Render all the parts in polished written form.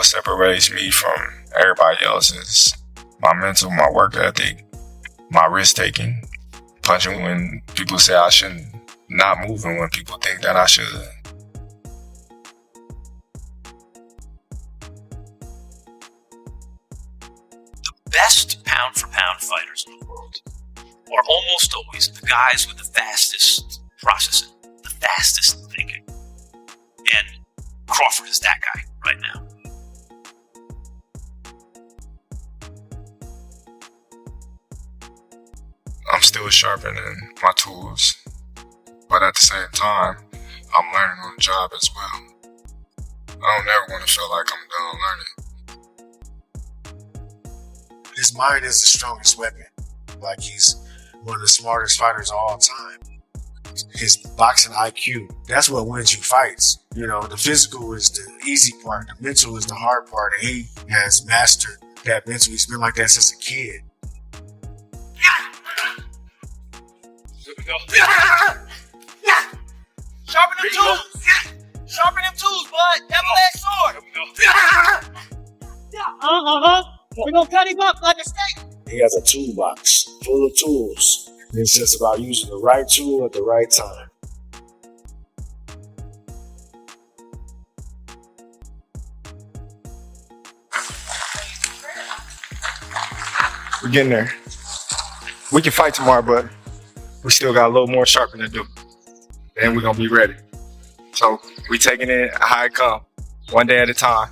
what separates me from everybody else is my mental, my work ethic, my risk taking, punching when people say I shouldn't, not moving when people think that I should. The best pound-for-pound fighters in the world are almost always the guys with the fastest processing, the fastest thinking. And Crawford is that guy right now. I'm still sharpening my tools, but at the same time, I'm learning on the job as well. I don't ever want to feel like I'm done learning. His mind is the strongest weapon. Like, he's one of the smartest fighters of all time. His boxing IQ, that's what wins you fights. You know, the physical is the easy part. The mental is the hard part. And he has mastered that mental. He's been like that since a kid. Sharpen them tools. Sharpen them tools, bud. Double-edged sword. We're gonna cut him up like a steak. He has a toolbox full of tools. It's just about using the right tool at the right time. We're getting there. We can fight tomorrow, but we still got a little more sharpening to do. Then we're gonna be ready. So we taking it how it come, one day at a time.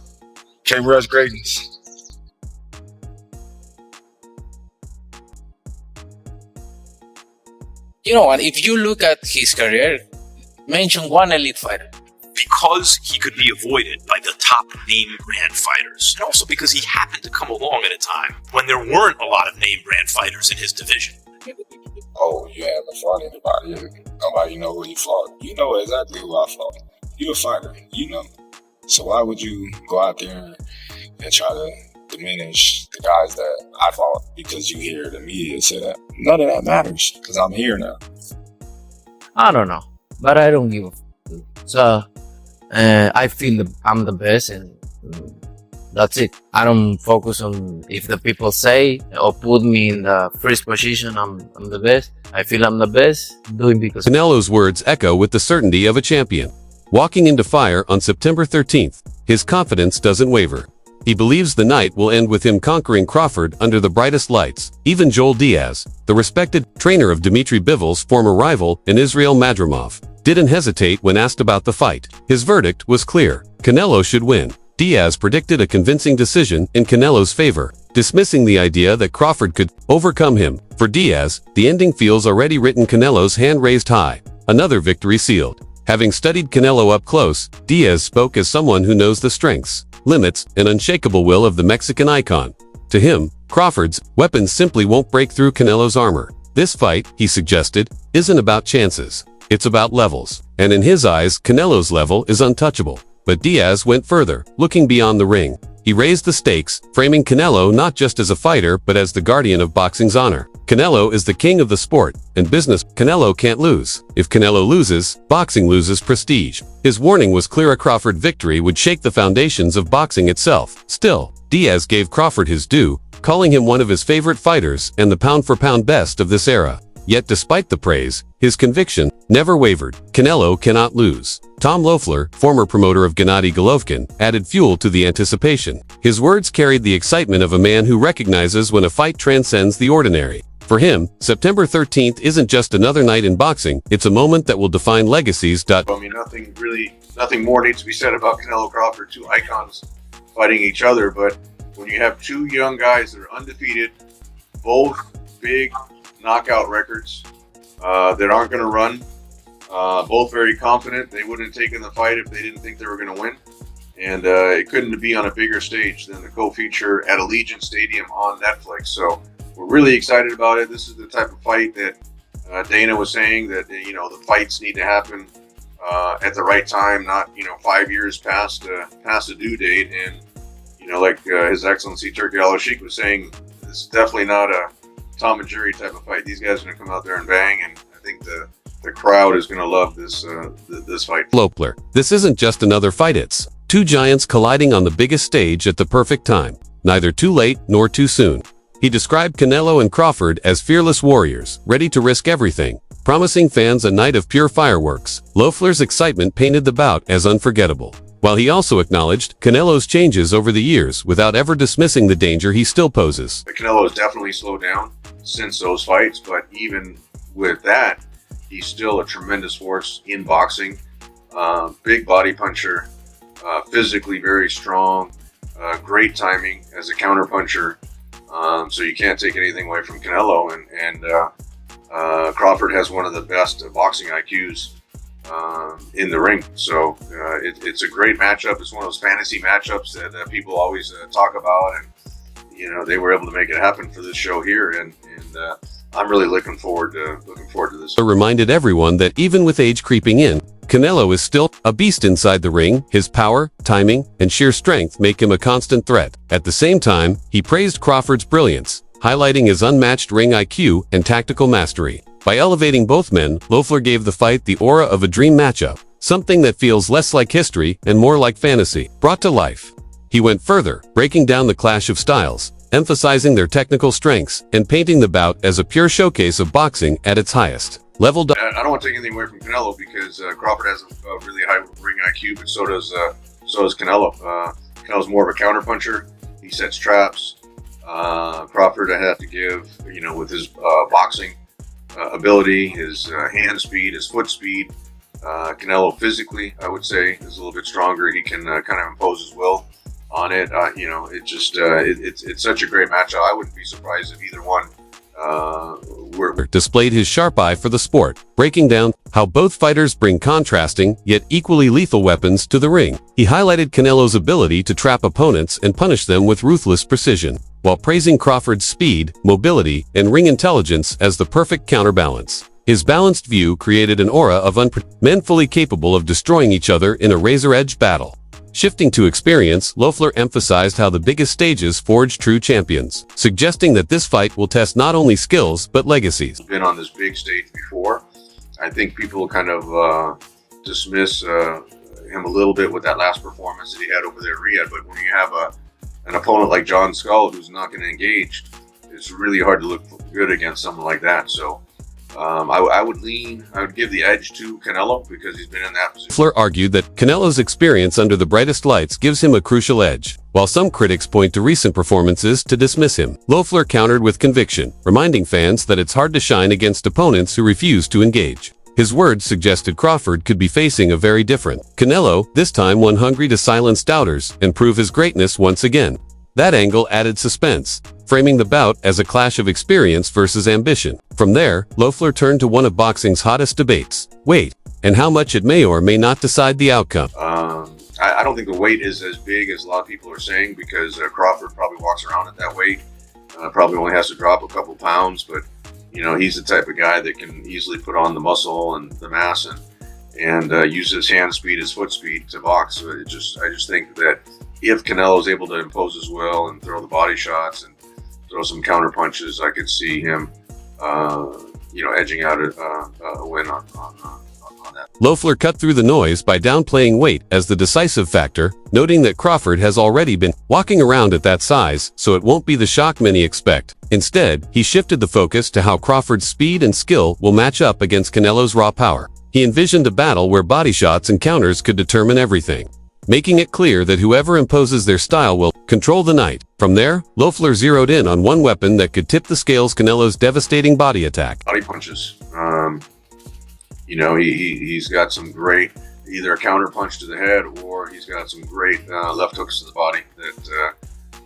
Can't rush greatness. You know, and if you look at his career, mention one elite fighter. Because he could be avoided by the top name brand fighters, and also because he happened to come along at a time when there weren't a lot of name brand fighters in his division. Oh, you haven't fought anybody. Nobody know who you fought. You know exactly who I fought. You're a fighter, you know. So why would you go out there and try to diminish the guys that I fought because you hear the media say that? None of that matters because I'm here now. I don't know, but I don't give a f***. So I feel I'm the best, and that's it. I don't focus on if the people say or put me in the first position. I'm the best. I feel I'm the best. Doing because Canelo's words echo with the certainty of a champion. Walking into fire on September 13th, his confidence doesn't waver. He believes the night will end with him conquering Crawford under the brightest lights. Even Joel Diaz, the respected trainer of Dmitry Bivol's former rival in Israel Madrimov, didn't hesitate when asked about the fight. His verdict was clear. Canelo should win. Diaz predicted a convincing decision in Canelo's favor, dismissing the idea that Crawford could overcome him. For Diaz, the ending feels already written, Canelo's hand raised high. Another victory sealed. Having studied Canelo up close, Diaz spoke as someone who knows the strengths, limits, and unshakable will of the Mexican icon. To him, Crawford's weapons simply won't break through Canelo's armor. This fight, he suggested, isn't about chances. It's about levels. And in his eyes, Canelo's level is untouchable. But Diaz went further, looking beyond the ring. He raised the stakes, framing Canelo not just as a fighter but as the guardian of boxing's honor. Canelo is the king of the sport, and business. Canelo can't lose. If Canelo loses, boxing loses prestige. His warning was clear: a Crawford victory would shake the foundations of boxing itself. Still, Diaz gave Crawford his due, calling him one of his favorite fighters and the pound-for-pound best of this era. Yet despite the praise, his conviction never wavered. Canelo cannot lose. Tom Loeffler, former promoter of Gennady Golovkin, added fuel to the anticipation. His words carried the excitement of a man who recognizes when a fight transcends the ordinary. For him, September 13th isn't just another night in boxing, it's a moment that will define legacies. I mean, nothing more needs to be said about Canelo Crawford, two icons fighting each other, but when you have two young guys that are undefeated, both big knockout records that aren't going to run, both very confident. They wouldn't have taken the fight if they didn't think they were going to win. And it couldn't be on a bigger stage than the co-feature at Allegiant Stadium on Netflix. So we're really excited about it. This is the type of fight that Dana was saying that, you know, the fights need to happen at the right time, not, 5 years past the due date. And, like His Excellency Turki Al-Sheikh was saying, this is definitely not a Tom and Jerry type of fight. These guys are going to come out there and bang, and I think the crowd is going to love this fight. Loeffler, this isn't just another fight, it's two giants colliding on the biggest stage at the perfect time, neither too late nor too soon. He described Canelo and Crawford as fearless warriors, ready to risk everything, promising fans a night of pure fireworks. Loeffler's excitement painted the bout as unforgettable, while he also acknowledged Canelo's changes over the years without ever dismissing the danger he still poses. Canelo has definitely slowed down since those fights, but even with that, he's still a tremendous force in boxing. Big body puncher, physically very strong, great timing as a counter puncher. So you can't take anything away from Canelo, and Crawford has one of the best boxing IQs in the ring. So it's a great matchup. It's one of those fantasy matchups that people always talk about, and they were able to make it happen for this show here, and I'm really looking forward to this. Reminded everyone that even with age creeping in, Canelo is still a beast inside the ring. His power, timing, and sheer strength make him a constant threat. At the same time, he praised Crawford's brilliance, highlighting his unmatched ring IQ and tactical mastery. By elevating both men, Loeffler gave the fight the aura of a dream matchup, something that feels less like history and more like fantasy, brought to life. He went further, breaking down the clash of styles, emphasizing their technical strengths, and painting the bout as a pure showcase of boxing at its highest level. I don't want to take anything away from Canelo because Crawford has a really high ring IQ, but so does Canelo. Canelo's more of a counter puncher. He sets traps. Crawford, I have to give, with his boxing ability, his hand speed, his foot speed. Canelo physically, I would say, is a little bit stronger. He can kind of impose his will on it. It's such a great matchup. I wouldn't be surprised if either one displayed his sharp eye for the sport, breaking down how both fighters bring contrasting yet equally lethal weapons to the ring. He highlighted Canelo's ability to trap opponents and punish them with ruthless precision, while praising Crawford's speed, mobility, and ring intelligence as the perfect counterbalance. His balanced view created an aura of men fully capable of destroying each other in a razor-edge battle. Shifting to experience, Loeffler emphasized how the biggest stages forge true champions, suggesting that this fight will test not only skills but legacies. Been on this big stage before. I think people kind of dismiss him a little bit with that last performance that he had over there at Riyadh, but when you have an opponent like John Skull who's not going to engage, it's really hard to look good against someone like that. So I would give the edge to Canelo because he's been in that position. Loeffler argued that Canelo's experience under the brightest lights gives him a crucial edge, while some critics point to recent performances to dismiss him. Loeffler countered with conviction, reminding fans that it's hard to shine against opponents who refuse to engage. His words suggested Crawford could be facing a very different Canelo, this time one hungry to silence doubters and prove his greatness once again. That angle added suspense, framing the bout as a clash of experience versus ambition. From there, Loeffler turned to one of boxing's hottest debates: weight, and how much it may or may not decide the outcome. I don't think the weight is as big as a lot of people are saying because Crawford probably walks around at that weight. Probably only has to drop a couple pounds, but he's the type of guy that can easily put on the muscle and the mass and use his hand speed, his foot speed to box. So I just think that if Canelo is able to impose his will and throw the body shots and throw some counter punches, I could see him, edging out a win on that. Loeffler cut through the noise by downplaying weight as the decisive factor, noting that Crawford has already been walking around at that size, so it won't be the shock many expect. Instead, he shifted the focus to how Crawford's speed and skill will match up against Canelo's raw power. He envisioned a battle where body shots and counters could determine everything, making it clear that whoever imposes their style will control the night. From there, Loeffler zeroed in on one weapon that could tip the scales: Canelo's devastating body attack. Body punches. He's got some great, either a counter punch to the head or he's got some great left hooks to the body that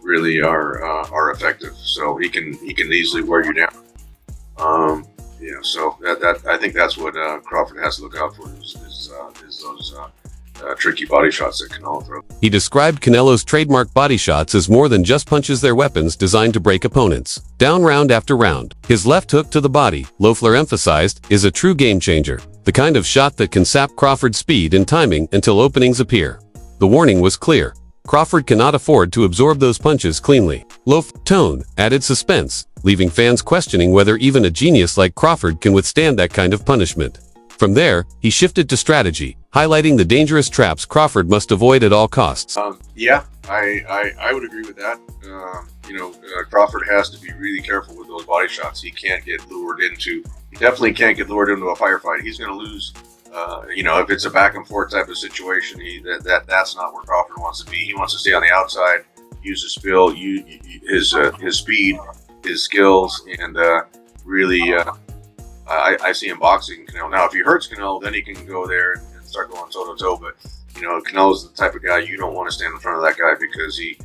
really are effective. So he can easily wear you down. So that I think that's what Crawford has to look out for is those tricky body shots that Canelo throws. He described Canelo's trademark body shots as more than just punches. They're weapons designed to break opponents down round after round. His left hook to the body, Loeffler emphasized, is a true game changer, the kind of shot that can sap Crawford's speed and timing until openings appear. The warning was clear: Crawford cannot afford to absorb those punches cleanly. Loeffler's tone added suspense, leaving fans questioning whether even a genius like Crawford can withstand that kind of punishment. From there, he shifted to strategy, highlighting the dangerous traps Crawford must avoid at all costs. Yeah, I would agree with that. Crawford has to be really careful with those body shots. He definitely can't get lured into a firefight. He's going to lose. If it's a back and forth type of situation, that's not where Crawford wants to be. He wants to stay on the outside, use his his speed, his skills, and really, I see him boxing Canelo. Now, if he hurts Canelo, then he can go there and start going toe to toe. But Canelo's the type of guy you don't want to stand in front of that guy because he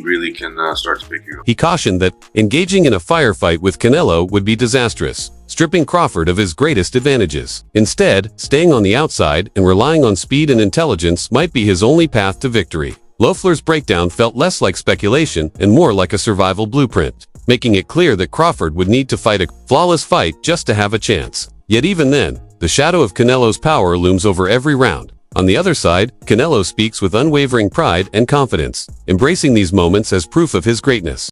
really can start to pick you up. He cautioned that engaging in a firefight with Canelo would be disastrous, stripping Crawford of his greatest advantages. Instead, staying on the outside and relying on speed and intelligence might be his only path to victory. Loeffler's breakdown felt less like speculation and more like a survival blueprint, making it clear that Crawford would need to fight a flawless fight just to have a chance. Yet even then, the shadow of Canelo's power looms over every round. On the other side, Canelo speaks with unwavering pride and confidence, embracing these moments as proof of his greatness.